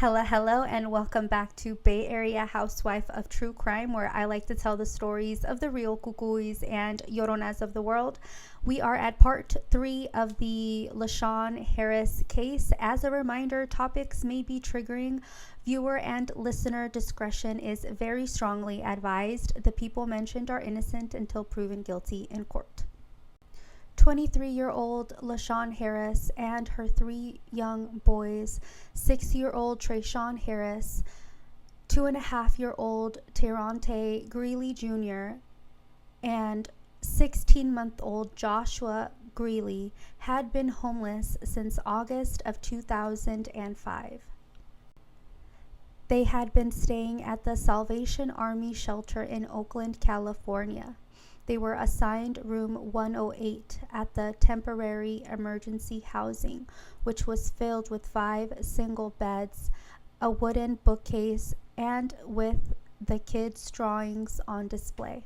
Hello, and welcome back to Bay Area Housewife of True Crime, where I like to tell the stories of the real cucuys and lloronas of the world. We are at part 3 of the Lashaun Harris case. As a reminder, topics may be triggering. Viewer and listener discretion is very strongly advised. The people mentioned are innocent until proven guilty in court. 23-year-old Lashaun Harris and her 3 young boys, 6-year-old Lashaun Harris, 2.5-year-old Terrante Greeley Jr., and 16-month-old Joshua Greeley, had been homeless since August of 2005. They had been staying at the Salvation Army shelter in Oakland, California. They were assigned room 108 at the temporary emergency housing, which was filled with 5 single beds, a wooden bookcase, and with the kids' drawings on display.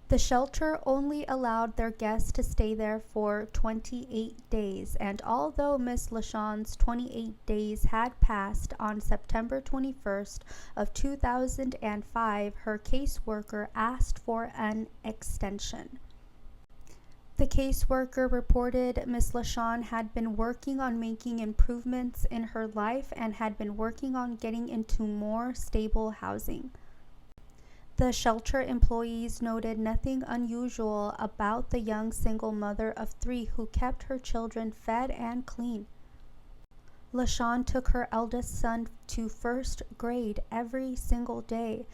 The shelter only allowed their guests to stay there for 28 days, and although Miss Lashaun's 28 days had passed on September 21st of 2005, her caseworker asked for an extension. The caseworker reported Miss Lashaun had been working on making improvements in her life and had been working on getting into more stable housing. The shelter employees noted nothing unusual about the young single mother of 3 who kept her children fed and clean. Lashaun took her eldest son to first grade every single day.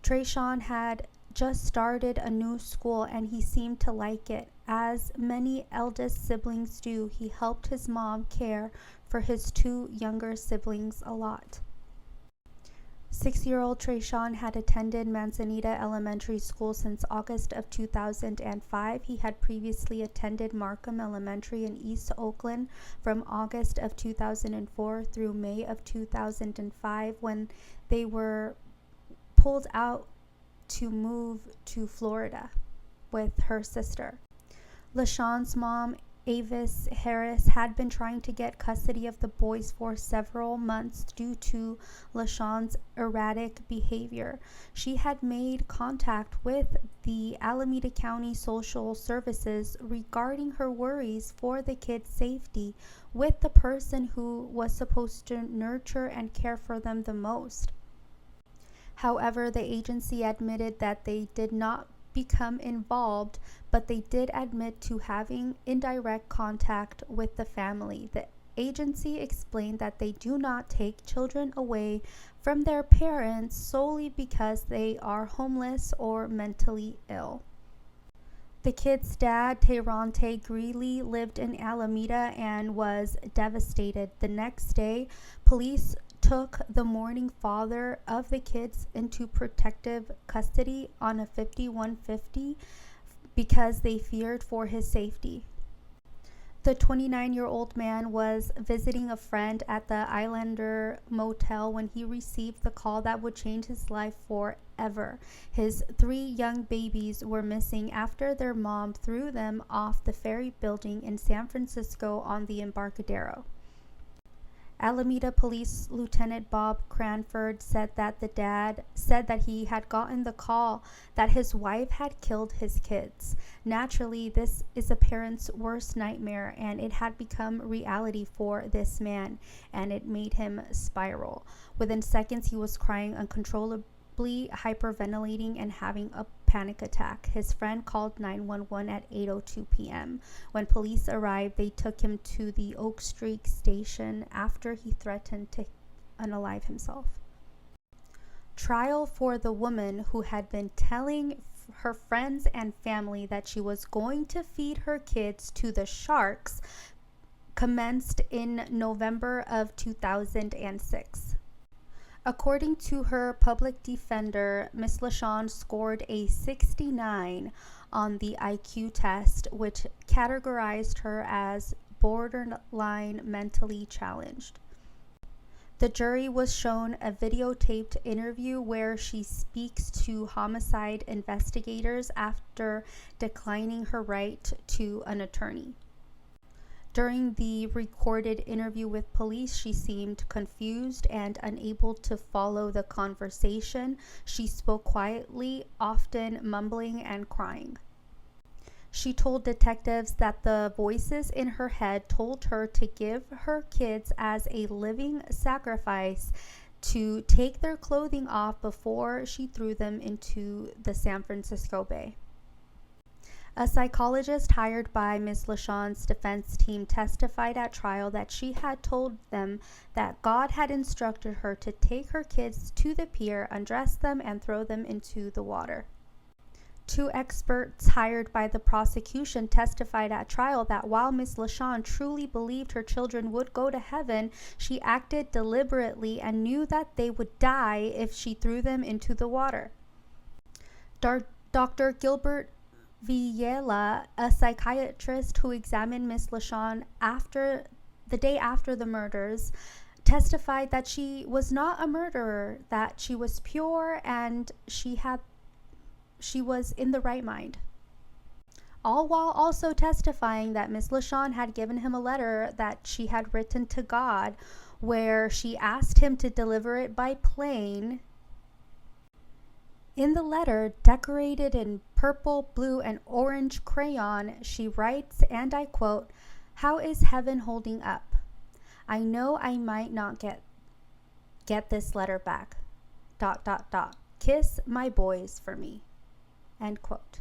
Lashaun had just started a new school and he seemed to like it. As many eldest siblings do, he helped his mom care for his 2 younger siblings a lot. 6-year-old Lashaun had attended Manzanita Elementary School since August of 2005. He had previously attended Markham Elementary in East Oakland from August of 2004 through May of 2005 when they were pulled out to move to Florida with her sister. Lashaun's mom, Avis Harris, had been trying to get custody of the boys for several months due to Lashaun's erratic behavior. She had made contact with the Alameda County Social Services regarding her worries for the kids' safety with the person who was supposed to nurture and care for them the most. However, the agency admitted that they did not become involved, but they did admit to having indirect contact with the family. The agency explained that they do not take children away from their parents solely because they are homeless or mentally ill. The kids' dad, Terrante Greeley, lived in Alameda and was devastated. The next day, police took the mourning father of the kids into protective custody on a 5150 because they feared for his safety. The 29-year-old man was visiting a friend at the Islander Motel when he received the call that would change his life forever. His 3 young babies were missing after their mom threw them off the ferry building in San Francisco on the Embarcadero. Alameda Police Lieutenant Bob Cranford said that the dad said that he had gotten the call that his wife had killed his kids. Naturally, this is a parent's worst nightmare, and it had become reality for this man, and it made him spiral. Within seconds, he was crying uncontrollably, hyperventilating, and having a panic attack. His friend called 911 at 8:02 p.m. When police arrived, they took him to the Oak Street station after he threatened to unalive himself. Trial for the woman who had been telling her friends and family that she was going to feed her kids to the sharks commenced in November of 2006. According to her public defender, Ms. Lashaun scored a 69 on the IQ test, which categorized her as borderline mentally challenged. The jury was shown a videotaped interview where she speaks to homicide investigators after declining her right to an attorney. During the recorded interview with police, she seemed confused and unable to follow the conversation. She spoke quietly, often mumbling and crying. She told detectives that the voices in her head told her to give her kids as a living sacrifice, to take their clothing off before she threw them into the San Francisco Bay. A psychologist hired by Ms. Lashaun's defense team testified at trial that she had told them that God had instructed her to take her kids to the pier, undress them, and throw them into the water. Two experts hired by the prosecution testified at trial that while Ms. Lashaun truly believed her children would go to heaven, she acted deliberately and knew that they would die if she threw them into the water. Dr. Gilbert Villela, a psychiatrist who examined Ms. Lashaun the day after the murders, testified that she was not a murderer, that she was pure and she was in the right mind. All while also testifying that Ms. Lashaun had given him a letter that she had written to God, where she asked him to deliver it by plane. In the letter, decorated in purple, blue, and orange crayon, she writes, and I quote, "How is heaven holding up? I know I might not get this letter back. ... Kiss my boys for me." End quote.